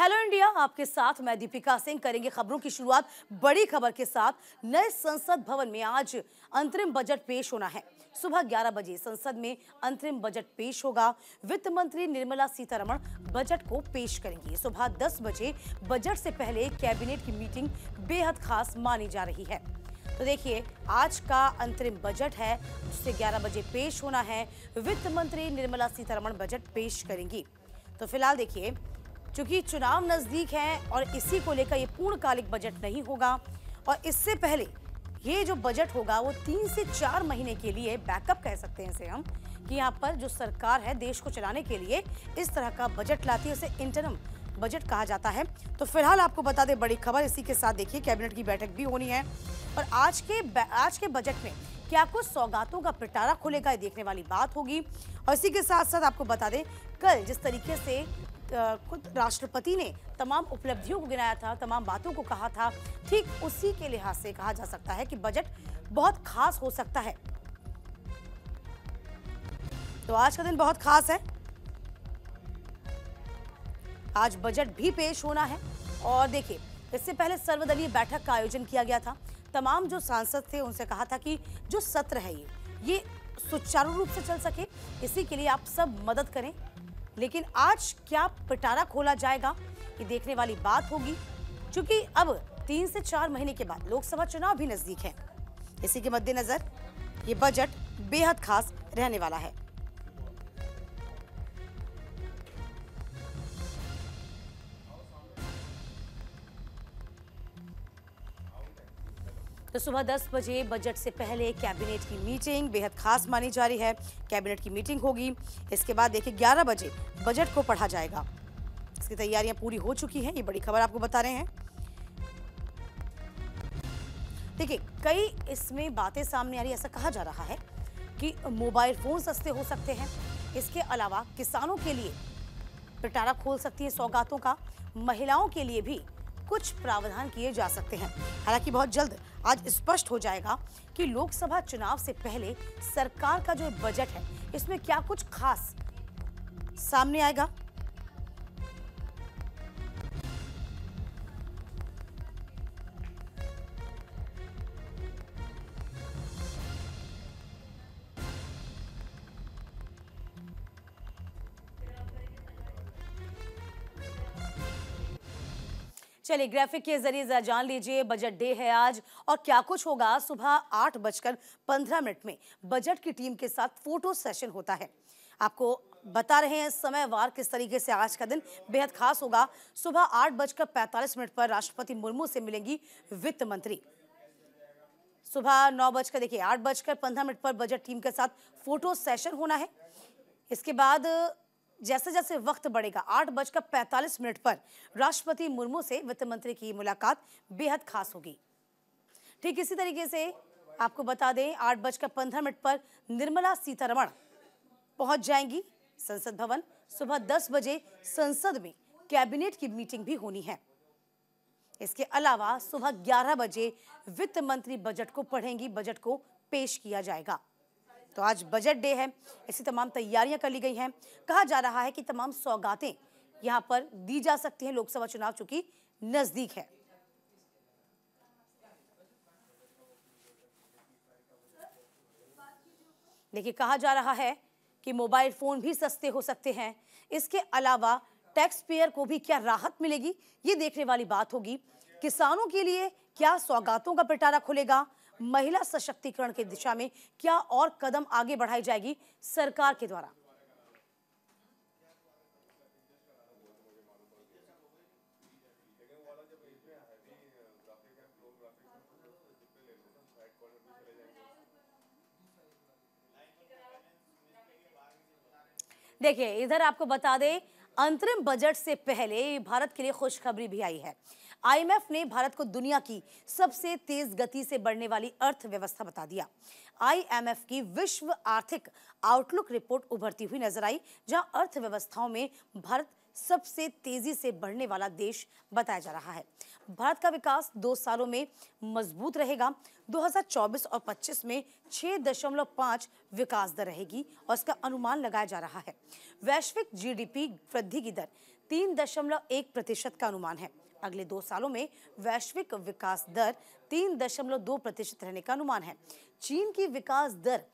Hello India, आपके साथ मैं दीपिका सिंह। करेंगे खबरों की शुरुआत बड़ी खबर के साथ। नए संसद भवन में आज अंतरिम बजट पेश होना है। सुबह 11 बजे संसद में अंतरिम बजट पेश होगा। वित्त मंत्री निर्मला सीतारमण बजट को पेश करेंगी। सुबह 10 बजे बजट से पहले कैबिनेट की मीटिंग बेहद खास मानी जा रही है। तो देखिए, आज का अंतरिम बजट है जिसे 11 बजे पेश होना है। वित्त मंत्री निर्मला सीतारमण बजट पेश करेंगी। तो फिलहाल देखिए, चूंकि चुनाव नजदीक है और इसी को लेकर ये पूर्णकालिक बजट नहीं होगा और इससे पहले ये जो बजट होगा वो 3 से 4 महीने के लिए बैकअप कह सकते हैं इसे हम, कि यहाँ पर जो सरकार है देश को चलाने के लिए इस तरह का बजट लाती है, उसे इंटरिम बजट कहा जाता है। तो फिलहाल आपको बता दें बड़ी खबर, इसी के साथ देखिए कैबिनेट की बैठक भी होनी है और आज के बजट में क्या कुछ सौगातों का पिटारा खुलेगा, ये देखने वाली बात होगी। और इसी के साथ साथ आपको बता दें, कल जिस तरीके से खुद राष्ट्रपति ने तमाम उपलब्धियों को गिनाया था, तमाम बातों को कहा था, ठीक उसी के लिहाज से कहा जा सकता है कि बजट बहुत खास हो सकता है। तो आज का दिन बहुत खास है। आज बजट भी पेश होना है और देखिए, इससे पहले सर्वदलीय बैठक का आयोजन किया गया था। तमाम जो सांसद थे उनसे कहा था कि जो सत्र है ये सुचारू रूप से चल सके, इसी के लिए आप सब मदद करें। लेकिन आज क्या पिटारा खोला जाएगा, ये देखने वाली बात होगी, क्योंकि अब 3 से 4 महीने के बाद लोकसभा चुनाव भी नजदीक है। इसी के मद्देनजर ये बजट बेहद खास रहने वाला है। तो सुबह 10 बजे बजट से पहले कैबिनेट की मीटिंग बेहद खास मानी जा रही है। कैबिनेट की मीटिंग होगी। इसके बाद देखिए 11 बजे बजट को पढ़ा जाएगा। इसकी तैयारियां पूरी हो चुकी हैं, ये बड़ी खबर आपको बता रहे हैं। देखिए, कई इसमें बातें सामने आ रही है। ऐसा कहा जा रहा है कि मोबाइल फोन सस्ते हो सकते हैं। इसके अलावा किसानों के लिए पिटारा खोल सकती है सौगातों का। महिलाओं के लिए भी कुछ प्रावधान किए जा सकते हैं। हालांकि बहुत जल्द आज स्पष्ट हो जाएगा कि लोकसभा चुनाव से पहले सरकार का जो बजट है इसमें क्या कुछ खास सामने आएगा। चलिए, ग्राफिक के जरिए जरा जान लीजिए बजट डे है आज और क्या कुछ होगा। सुबह 8:15 में बजट की टीम के साथ फोटो सेशन होता है। आपको बता रहे हैं समयवार किस तरीके से आज का दिन बेहद खास होगा। सुबह 8:45 पर राष्ट्रपति मुर्मू से मिलेंगी वित्त मंत्री। सुबह 9 बजकर देखिए 8:15 पर बजट टीम के साथ फोटो सेशन होना है। इसके बाद जैसे जैसे वक्त बढ़ेगा 8:45 पर राष्ट्रपति मुर्मू से वित्त मंत्री की मुलाकात बेहद खास होगी। ठीक इसी तरीके से आपको बता दें 8:15 पर निर्मला सीतारमण पहुंच जाएंगी संसद भवन। सुबह 10 बजे संसद में कैबिनेट की मीटिंग भी होनी है। इसके अलावा सुबह 11 बजे वित्त मंत्री बजट को पढ़ेंगी, बजट को पेश किया जाएगा। तो आज बजट डे है, ऐसी तमाम तैयारियां कर ली गई हैं। कहा जा रहा है कि तमाम सौगातें यहां पर दी जा सकती हैं। लोकसभा चुनाव चूंकि नजदीक है। देखिए, कहा जा रहा है कि मोबाइल फोन भी सस्ते हो सकते हैं। इसके अलावा टैक्स पेयर को भी क्या राहत मिलेगी, ये देखने वाली बात होगी। किसानों के लिए क्या सौगातों का पिटारा खुलेगा, महिला सशक्तिकरण की दिशा में क्या और कदम आगे बढ़ाई जाएगी सरकार के द्वारा। देखिए, इधर आपको बता दें अंतरिम बजट से पहले भारत के लिए खुशखबरी भी आई है। आईएमएफ ने भारत को दुनिया की सबसे तेज गति से बढ़ने वाली अर्थव्यवस्था बता दिया। आईएमएफ की विश्व आर्थिक आउटलुक रिपोर्ट उभरती हुई नजर आई, जहां अर्थव्यवस्थाओं में भारत सबसे तेजी से बढ़ने वाला देश बताया जा रहा है। भारत का विकास 2 सालों में मजबूत रहेगा। 2024 और 25 में 6.5 विकास दर रहेगी और इसका अनुमान लगाया जा रहा है। वैश्विक जीडीपी वृद्धि की दर 3.1% का अनुमान है। अगले 2 सालों में वैश्विक विकास दर 3.2% रहने का अनुमान है। चीन की विकास दर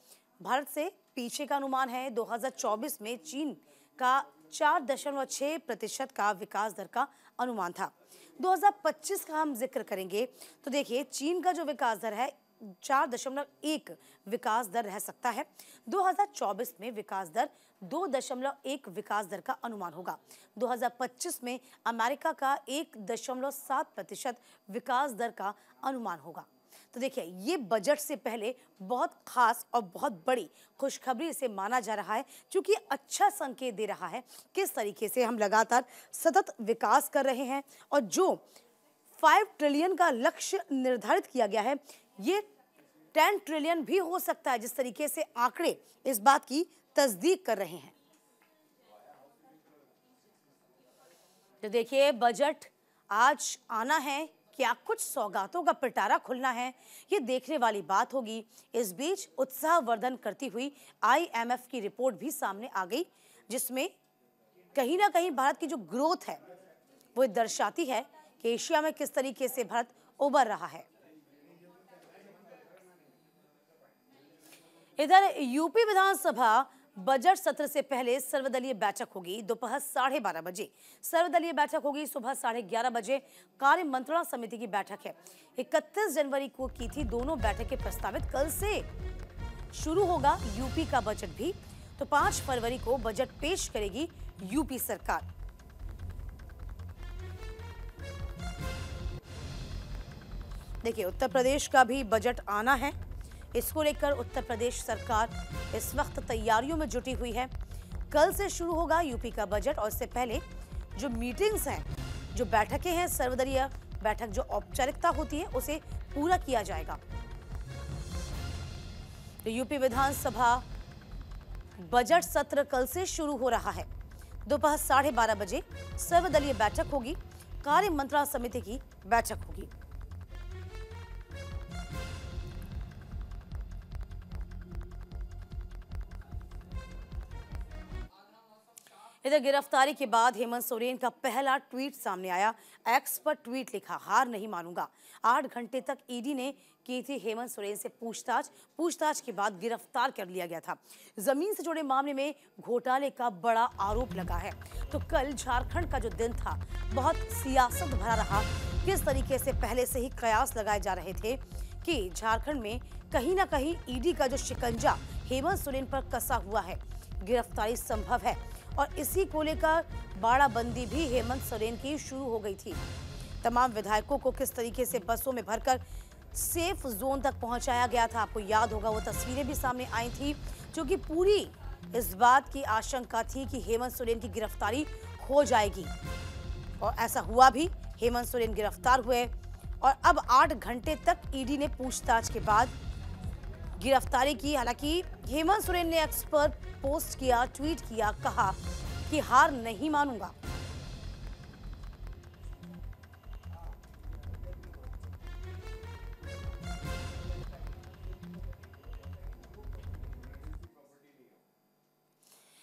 भारत से पीछे का अनुमान है। 2024 में चीन का 4.6% का विकास दर का अनुमान था। 2025 का हम जिक्र करेंगे तो देखिए चीन का जो विकास दर है 4.1 विकास दर रह सकता है। 2024 में विकास दर 2.1 विकास दर का अनुमान होगा। 2025 में अमेरिका का 1.7% विकास दर का अनुमान होगा। तो देखिए ये बजट से पहले बहुत खास और बहुत बड़ी खुशखबरी इसे माना जा रहा है, क्योंकि अच्छा संकेत दे रहा है किस तरीके से हम लगातार सतत विकास कर रहे हैं और जो 5 ट्रिलियन का लक्ष्य निर्धारित किया गया है ये 10 ट्रिलियन भी हो सकता है। जिस तरीके से आंकड़े इस बात की तस्दीक कर रहे हैं। तो देखिए बजट आज आना है, क्या कुछ सौगातों का पिटारा खुलना है, ये देखने वाली बात होगी। इस बीच उत्साहवर्धन करती हुई IMF की रिपोर्ट भी सामने आ गई, जिसमें कहीं ना कहीं भारत की जो ग्रोथ है वो दर्शाती है कि एशिया में किस तरीके से भारत उभर रहा है। इधर यूपी विधानसभा बजट सत्र से पहले सर्वदलीय बैठक होगी दोपहर 12:30 बजे। सर्वदलीय बैठक होगी सुबह 11:30 बजे। कार्य मंत्रणा समिति की बैठक है 31 जनवरी को की थी। दोनों बैठकें प्रस्तावित। कल से शुरू होगा यूपी का बजट भी, तो 5 फरवरी को बजट पेश करेगी यूपी सरकार। देखिए उत्तर प्रदेश का भी बजट आना है। इसको लेकर उत्तर प्रदेश सरकार इस वक्त तैयारियों में जुटी हुई है। कल से शुरू होगा यूपी का बजट और इससे पहले जो मीटिंग्स हैं, जो बैठकें हैं, सर्वदलीय बैठक जो औपचारिकता होती है उसे पूरा किया जाएगा। तो यूपी विधानसभा बजट सत्र कल से शुरू हो रहा है। दोपहर 12:30 बजे सर्वदलीय बैठक होगी। कार्य मंत्रणा समिति की बैठक होगी। इधर गिरफ्तारी के बाद हेमंत सोरेन का पहला ट्वीट सामने आया। एक्स पर ट्वीट लिखा, हार नहीं मानूंगा। 8 घंटे तक ईडी ने की थी हेमंत सोरेन से पूछताछ के बाद गिरफ्तार कर लिया गया था। जमीन से जुड़े मामले में घोटाले का बड़ा आरोप लगा है। तो कल झारखंड का जो दिन था बहुत सियासत भरा रहा। किस तरीके से पहले से ही कयास लगाए जा रहे थे कि झारखंड में कहीं ना कहीं ईडी का जो शिकंजा हेमंत सोरेन पर कसा हुआ है, गिरफ्तारी संभव है। और इसी को लेकर बाड़ाबंदी भी हेमंत सोरेन की शुरू हो गई थी। तमाम विधायकों को किस तरीके से बसों में भरकर सेफ जोन तक पहुंचाया गया था, आपको याद होगा वो तस्वीरें भी सामने आई थी, क्योंकि पूरी इस बात की आशंका थी कि हेमंत सोरेन की गिरफ्तारी हो जाएगी। और ऐसा हुआ भी, हेमंत सोरेन गिरफ्तार हुए और अब 8 घंटे तक ईडी ने पूछताछ के बाद गिरफ्तारी की। हालांकि हेमंत सोरेन ने एक्स पर पोस्ट किया, ट्वीट किया, कहा कि हार नहीं मानूंगा।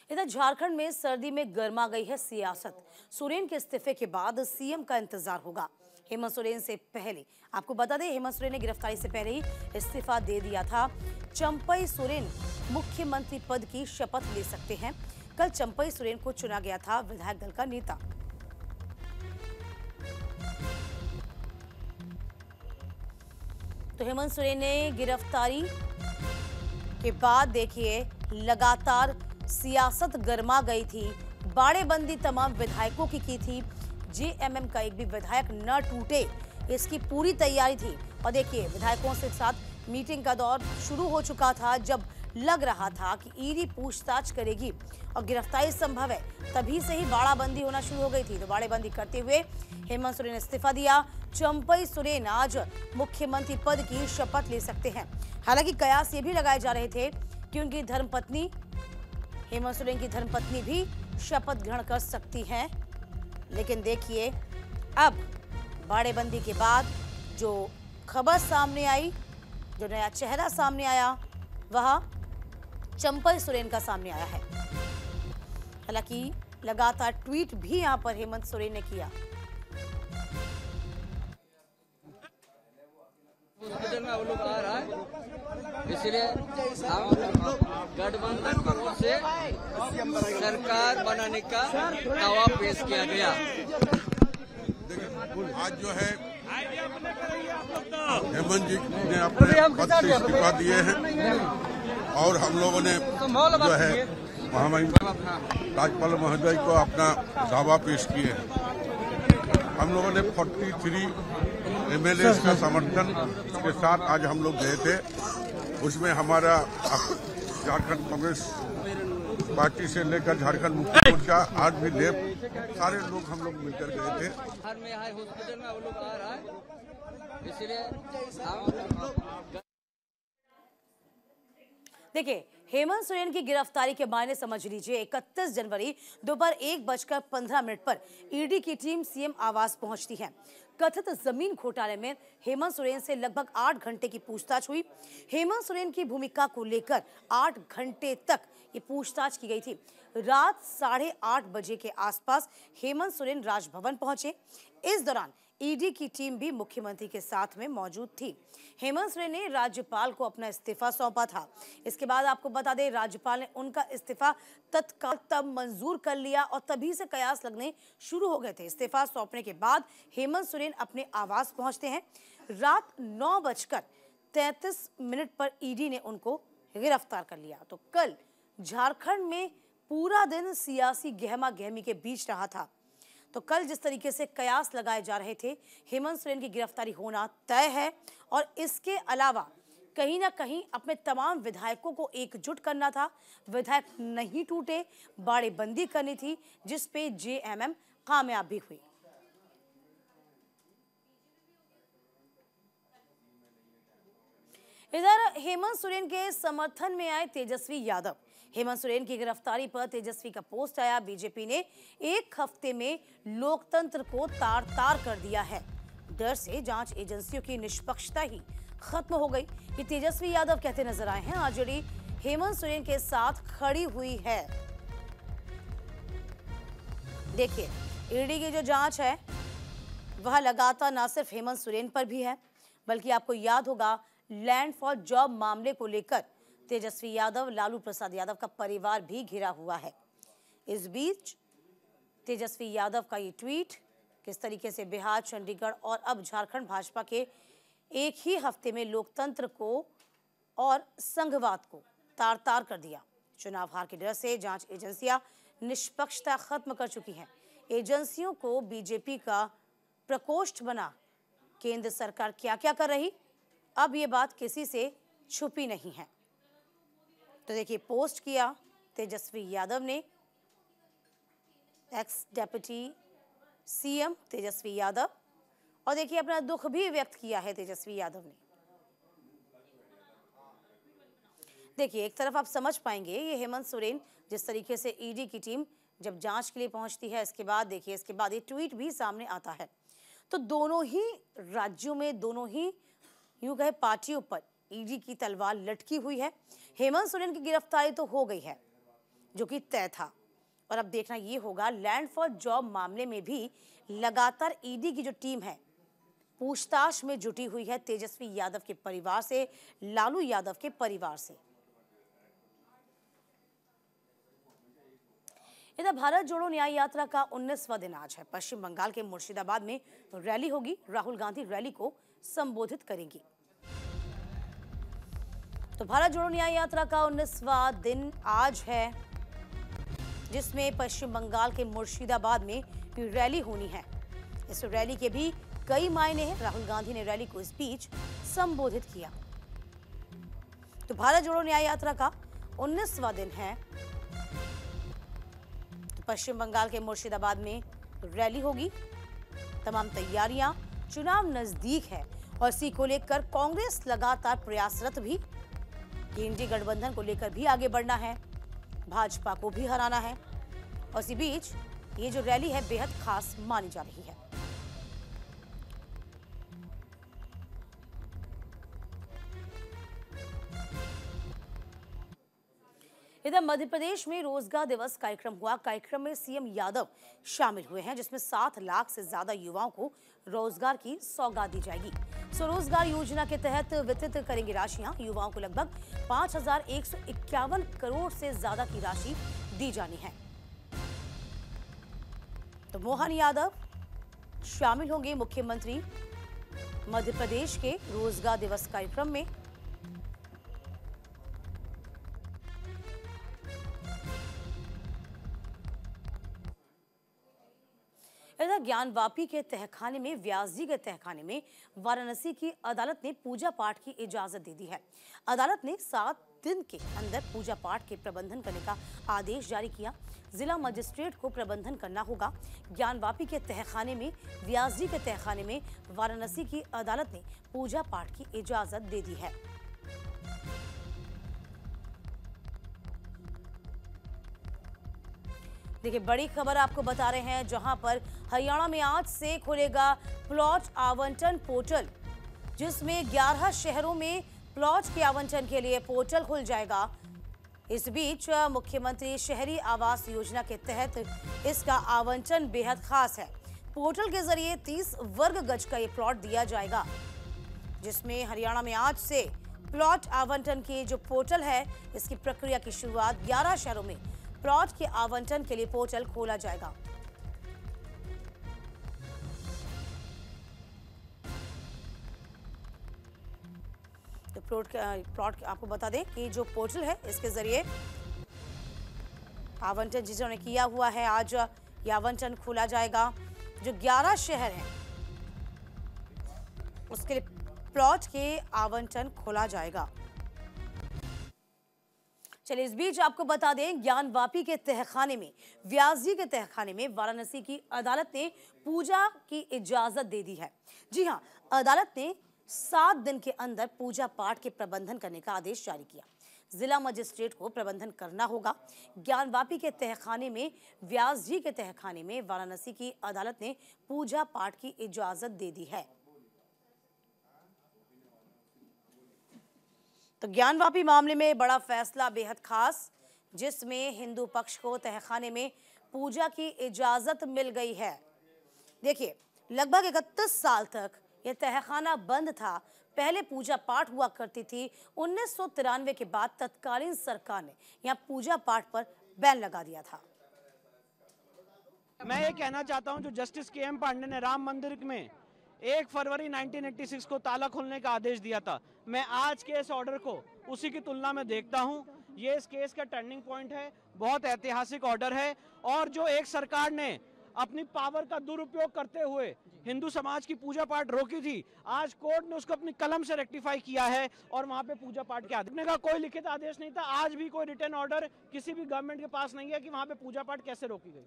इधर झारखंड में सर्दी में गर्मा गई है सियासत। सोरेन के इस्तीफे के बाद सीएम का इंतजार होगा। हेमंत सोरेन से पहले आपको बता दें, हेमंत सोरेन ने गिरफ्तारी से पहले ही इस्तीफा दे दिया था। चंपई सोरेन मुख्यमंत्री पद की शपथ ले सकते हैं। कल चंपई सोरेन को चुना गया था विधायक दल का नेता। तो हेमंत सोरेन ने गिरफ्तारी के बाद देखिए लगातार सियासत गर्मा गई थी। बाड़ेबंदी तमाम विधायकों की थी। जेएमएम का एक भी विधायक न टूटे, इसकी पूरी तैयारी थी। और देखिए विधायकों के साथ मीटिंग का दौर शुरू हो चुका था। जब लग रहा था कि ईडी पूछताछ करेगी और गिरफ्तारी संभव है, तभी से ही बाड़ाबंदी होना शुरू हो गई थी। तो बाड़ेबंदी करते हुए हेमंत सोरेन ने इस्तीफा दिया। चंपई सोरेन आज मुख्यमंत्री पद की शपथ ले सकते हैं। हालांकि कयास ये भी लगाए जा रहे थे कि उनकी धर्मपत्नी, हेमंत सोरेन की धर्मपत्नी भी शपथ ग्रहण कर सकती हैं। लेकिन देखिए अब बाड़ेबंदी के बाद जो खबर सामने आई, जो नया चेहरा सामने आया, वह चंपई सोरेन का सामने आया है। हालांकि लगातार ट्वीट भी यहां पर हेमंत सोरेन ने किया। हॉस्पिटल में लोग आ रहा है, इसलिए हम गठबंधन की ओर से सरकार बनाने का दावा पेश किया गया। आज जो है हेमंत जी ने अपने पद से इस्तीफा दिए हैं और हम लोगों ने जो है महामहिम राज्यपाल महोदय को अपना दावा पेश किए हैं। हम लोगों ने 43 MLA का समर्थन के साथ आज हम लोग गए थे। उसमें हमारा झारखंड कांग्रेस पार्टी से लेकर झारखंड मुक्ति मोर्चा आज भी लेफ्ट सारे लोग हम लोग मिलकर गए थे। हर में हॉस्पिटल में वो लोग आ रहा है, इसलिए हम देखिए, हेमंत सोरेन की गिरफ्तारी के मायने समझ लीजिए। 31 जनवरी दोपहर 1:15 पर ईडी की टीम सीएम आवास पहुंचती है। कथित जमीन घोटाले में हेमंत सोरेन से लगभग 8 घंटे की पूछताछ हुई। हेमंत सोरेन की भूमिका को लेकर 8 घंटे तक ये पूछताछ की गई थी। रात 8:30 बजे के आसपास हेमंत सोरेन राजभवन पहुंचे। इस दौरान ईडी की टीम भी मुख्यमंत्री के साथ में मौजूद थी। हेमंत सोरेन ने राज्यपाल को अपना इस्तीफा सौंपा था। इसके बाद आपको बता दें, राज्यपाल ने उनका इस्तीफा तत्काल तब मंजूर कर लिया और तभी से कयास लगने शुरू हो गए थे। इस्तीफा सौंपने के बाद हेमंत सोरेन अपने आवास पहुंचते हैं। रात 9:33 पर ईडी ने उनको गिरफ्तार कर लिया। तो कल झारखंड में पूरा दिन सियासी गहमा गहमी के बीच रहा था। तो कल जिस तरीके से कयास लगाए जा रहे थे, हेमंत सोरेन की गिरफ्तारी होना तय है और इसके अलावा कहीं ना कहीं अपने तमाम विधायकों को एकजुट करना था। विधायक नहीं टूटे, बाड़ेबंदी करनी थी, जिस पे जेएमएम कामयाब भी हुई। इधर हेमंत सोरेन के समर्थन में आए तेजस्वी यादव। हेमंत सोरेन की गिरफ्तारी पर तेजस्वी का पोस्ट आया। बीजेपी ने 1 हफ्ते में लोकतंत्र को तार-तार कर दिया है। डर से जांच एजेंसियों की निष्पक्षता ही खत्म हो गई। ये तेजस्वी यादव कहते नजर आए हैं। आरजेडी हेमंत सोरेन के साथ खड़ी हुई है। देखिए, ईडी की जो जांच है वह लगातार न सिर्फ हेमंत सोरेन पर भी है, बल्कि आपको याद होगा लैंड फॉर जॉब मामले को लेकर तेजस्वी यादव, लालू प्रसाद यादव का परिवार भी घिरा हुआ है। इस बीच तेजस्वी यादव का ये ट्वीट किस तरीके से बिहार, चंडीगढ़ और अब झारखंड भाजपा के एक ही हफ्ते में लोकतंत्र को और संघवाद को तार-तार कर दिया। चुनाव हार के डर से जांच एजेंसियां निष्पक्षता खत्म कर चुकी हैं। एजेंसियों को बीजेपी का प्रकोष्ठ बना केंद्र सरकार क्या-क्या कर रही, अब ये बात किसी से छुपी नहीं है। तो देखिए, पोस्ट किया तेजस्वी यादव ने, x deputy CM Tejashwi Yadav, और देखिए अपना दुख भी व्यक्त किया है तेजस्वी यादव ने। देखिए, एक तरफ आप समझ पाएंगे ये हेमंत सोरेन जिस तरीके से ईडी की टीम जब जांच के लिए पहुंचती है, इसके बाद देखिए इसके बाद ये ट्वीट भी सामने आता है। तो दोनों ही राज्यों में, दोनों ही यूं कहे पार्टियों पर ईडी की तलवार लटकी हुई है। हेमंत सोरेन की गिरफ्तारी तो हो गई है, जो कि तय था, और अब देखना ये होगा लैंड फॉर जॉब मामले में भी लगातार ईडी की जो टीम है पूछताछ में जुटी हुई है तेजस्वी यादव के परिवार से, लालू यादव के परिवार से। इधर भारत जोड़ो न्याय यात्रा का 19वां दिन आज है। पश्चिम बंगाल के मुर्शिदाबाद में रैली होगी। राहुल गांधी रैली को संबोधित करेंगी। तो भारत जोड़ो न्याय यात्रा का 19वां दिन आज है, जिसमें पश्चिम बंगाल के मुर्शिदाबाद में रैली होनी है। इस रैली के भी कई मायने हैं। राहुल गांधी ने रैली को इस बीच संबोधित किया। तो भारत जोड़ो न्याय यात्रा का 19वां दिन है। तो पश्चिम बंगाल के मुर्शिदाबाद में रैली होगी। तमाम तैयारियां, चुनाव नजदीक है और इसी को लेकर कांग्रेस लगातार प्रयासरत भी। केंद्रीय गठबंधन को लेकर भी आगे बढ़ना है, भाजपा को भी हराना है, और इसी बीच ये जो रैली है बेहद खास मानी जा रही है। इधर मध्य प्रदेश में रोजगार दिवस कार्यक्रम हुआ। कार्यक्रम में सीएम यादव शामिल हुए हैं, जिसमें 7 लाख से ज्यादा युवाओं को रोजगार की सौगात दी जाएगी। स्वरोजगार योजना के तहत वितरित करेंगे राशियां। युवाओं को लगभग 5,151 करोड़ से ज्यादा की राशि दी जानी है। तो मोहन यादव शामिल होंगे मुख्यमंत्री मध्य प्रदेश के रोजगार दिवस कार्यक्रम में। इधर ज्ञानवापी के तहखाने में व्यास जी के तहखाने में वाराणसी की अदालत ने पूजा पाठ की इजाजत दे दी है। अदालत ने 7 दिन के अंदर पूजा पाठ के प्रबंधन करने का आदेश जारी किया। जिला मजिस्ट्रेट को प्रबंधन करना होगा। ज्ञानवापी के तहखाने में व्यास जी के तहखाने में वाराणसी की अदालत ने पूजा पाठ की इजाजत दे दी है। देखिए, बड़ी खबर आपको बता रहे हैं, जहां पर हरियाणा में आज से खुलेगा प्लॉट आवंटन पोर्टल, जिसमें 11 शहरों में प्लॉट के आवंटन के लिए पोर्टल खुल जाएगा। इस बीच मुख्यमंत्री शहरी आवास योजना के तहत इसका आवंटन बेहद खास है। पोर्टल के जरिए 30 वर्ग गज का ये प्लॉट दिया जाएगा, जिसमें हरियाणा में आज से प्लॉट आवंटन की जो पोर्टल है, इसकी प्रक्रिया की शुरुआत 11 शहरों में प्लॉट के आवंटन के लिए पोर्टल खोला जाएगा। तो प्लॉट आपको बता दें कि जो पोर्टल है, इसके जरिए आवंटन जिन्होंने किया हुआ है, आज ये आवंटन खोला जाएगा। जो 11 शहर हैं, उसके लिए प्लॉट के आवंटन खोला जाएगा। चलिए, इस बीच आपको बता दें, ज्ञानवापी के तहखाने में व्यास जी के तहखाने में वाराणसी की अदालत ने पूजा की इजाजत दे दी है। जी हां, अदालत ने 7 दिन के अंदर पूजा पाठ के प्रबंधन करने का आदेश जारी किया। जिला मजिस्ट्रेट को प्रबंधन करना होगा। ज्ञानवापी के तहखाने में व्यास जी के तहखाने में वाराणसी की अदालत ने पूजा पाठ की इजाजत दे दी है। तो ज्ञानवापी मामले में बड़ा फैसला बेहद खास, जिसमें हिंदू पक्ष को तहखाने में पूजा की इजाजत मिल गई है। देखिए, लगभग 31 साल तक यह तहखाना बंद था। पहले पूजा पाठ हुआ करती थी। 1993 के बाद तत्कालीन सरकार ने यहां पूजा पाठ पर बैन लगा दिया था। मैं ये कहना चाहता हूं, जो जस्टिस के.एम. पांडे ने राम मंदिर में 1 फरवरी 1986 को ताला खोलने का आदेश दिया था, मैं आज के इस ऑर्डर को उसी की तुलना में देखता हूं। ये इस केस का टर्निंग पॉइंट है, बहुत ऐतिहासिक ऑर्डर है। और जो एक सरकार ने अपनी पावर का दुरुपयोग करते हुए हिंदू समाज की पूजा पाठ रोकी थी, आज कोर्ट ने उसको अपनी कलम से रेक्टिफाई किया है और वहां पे पूजा पाठ के आदेश का कोई लिखित आदेश नहीं था। आज भी कोई रिटर्न ऑर्डर किसी भी गवर्नमेंट के पास नहीं है कि वहां पे पूजा पाठ कैसे रोकी गई।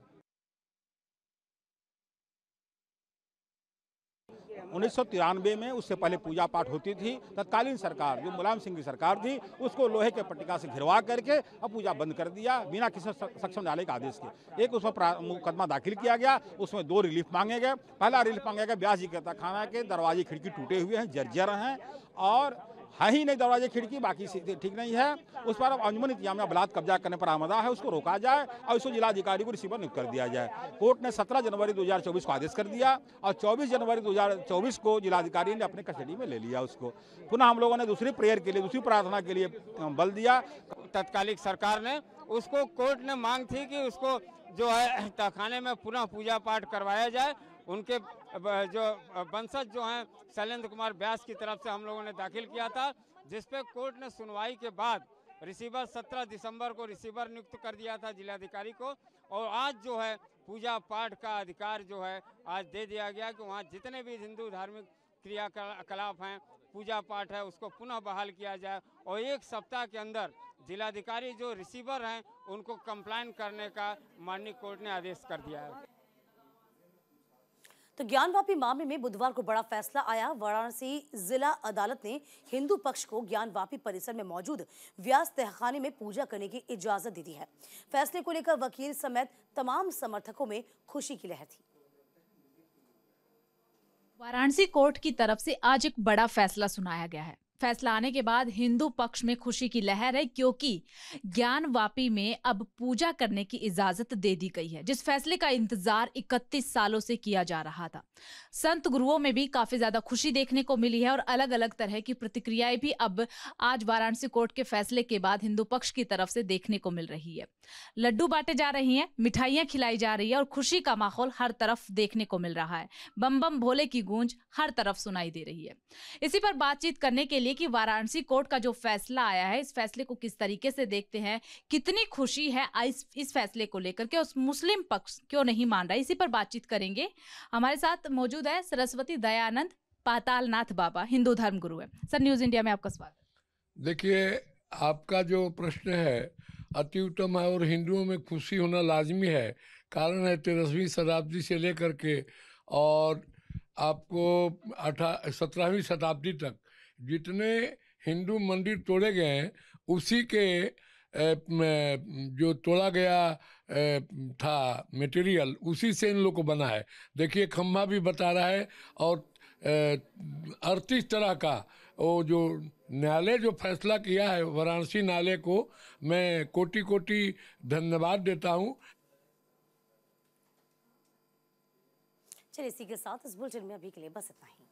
1993 में उससे पहले पूजा पाठ होती थी। तत्कालीन सरकार, जो मुलायम सिंह की सरकार थी, उसको लोहे के पट्टिका से घिरवा करके अब पूजा बंद कर दिया, बिना किसी सक्षम न्यायालय के आदेश के। एक उसमें मुकदमा दाखिल किया गया, उसमें 2 रिलीफ मांगे गए। पहला रिलीफ मांगा गया, व्यास जी के तहखाना के दरवाजे खिड़की टूटे हुए हैं, जर्जर हैं और है ही नहीं दरवाजे खिड़की, बाकी ठीक नहीं है। उस पर अब अंजुमन इंतजामिया बलात् कब्जा करने पर आमदा है, उसको रोका जाए और उसको जिलाधिकारी को रिसीवर नियुक्त कर दिया जाए। कोर्ट ने 17 जनवरी 2024 को आदेश कर दिया और 24 जनवरी 2024 को जिलाधिकारी ने अपने कस्टडी में ले लिया उसको। पुनः हम लोगों ने दूसरी प्रेयर के लिए, दूसरी प्रार्थना के लिए बल दिया। तत्कालीन सरकार ने उसको, कोर्ट ने मांग थी कि उसको जो है तहखाने में पुनः पूजा पाठ करवाया जाए। उनके जो वंशज जो हैं शैलेंद्र कुमार व्यास की तरफ से हम लोगों ने दाखिल किया था, जिस पे कोर्ट ने सुनवाई के बाद रिसीवर 17 दिसंबर को रिसीवर नियुक्त कर दिया था जिलाधिकारी को। और आज जो है पूजा पाठ का अधिकार जो है आज दे दिया गया कि वहाँ जितने भी हिंदू धार्मिक क्रियाकलाप हैं, पूजा पाठ है, उसको पुनः बहाल किया जाए। और 1 सप्ताह के अंदर जिलाधिकारी जो रिसीवर हैं उनको कंप्लाइन करने का माननीय कोर्ट ने आदेश कर दिया है। तो ज्ञानवापी मामले में बुधवार को बड़ा फैसला आया। वाराणसी जिला अदालत ने हिंदू पक्ष को ज्ञानवापी परिसर में मौजूद व्यास तहखाने में पूजा करने की इजाजत दे दी है। फैसले को लेकर वकील समेत तमाम समर्थकों में खुशी की लहर थी। वाराणसी कोर्ट की तरफ से आज एक बड़ा फैसला सुनाया गया है। फैसला आने के बाद हिंदू पक्ष में खुशी की लहर है, क्योंकि ज्ञानवापी में अब पूजा करने की इजाजत दे दी गई है, जिस फैसले का इंतजार 31 सालों से किया जा रहा था। संत गुरुओं में भी काफी ज्यादा खुशी देखने को मिली है और अलग अलग तरह की प्रतिक्रियाएं भी अब आज वाराणसी कोर्ट के फैसले के बाद हिंदू पक्ष की तरफ से देखने को मिल रही है। लड्डू बांटे जा रही हैं, मिठाइयां खिलाई जा रही है और खुशी का माहौल हर तरफ देखने को मिल रहा है। बम बम भोले की गूंज हर तरफ सुनाई दे रही है। इसी पर बातचीत करने के लिए कि वाराणसी कोर्ट का जो फैसला आया है, इस फैसले को किस तरीके से देखते हैं, कितनी खुशी है इस फैसले को लेकर के, उस मुस्लिम पक्ष क्यों नहीं मान रहा है, इसी पर बातचीत करेंगे। हमारे साथ मौजूद है सरस्वती दयानंद पातालनाथ बाबा, हिंदू धर्म गुरु है। सर, न्यूज इंडिया में आपका स्वागत। देखिए, आपका जो प्रश्न है अति उत्तम है और हिंदुओं में खुशी होना लाजमी है। कारण है 13वीं शताब्दी से लेकर के और आपको 17वीं शताब्दी तक जितने हिंदू मंदिर तोड़े गए हैं, उसी के जो तोड़ा गया था मटेरियल, उसी से इन लोग को बना है। देखिए, खम्भा भी बता रहा है और 38 तरह का वो जो न्यायालय जो फैसला किया है, वाराणसी न्यायालय को मैं कोटि कोटि धन्यवाद देता हूँ। चलिए, इसी के साथ इस बुलेटिन में अभी के लिए बस इतना ही।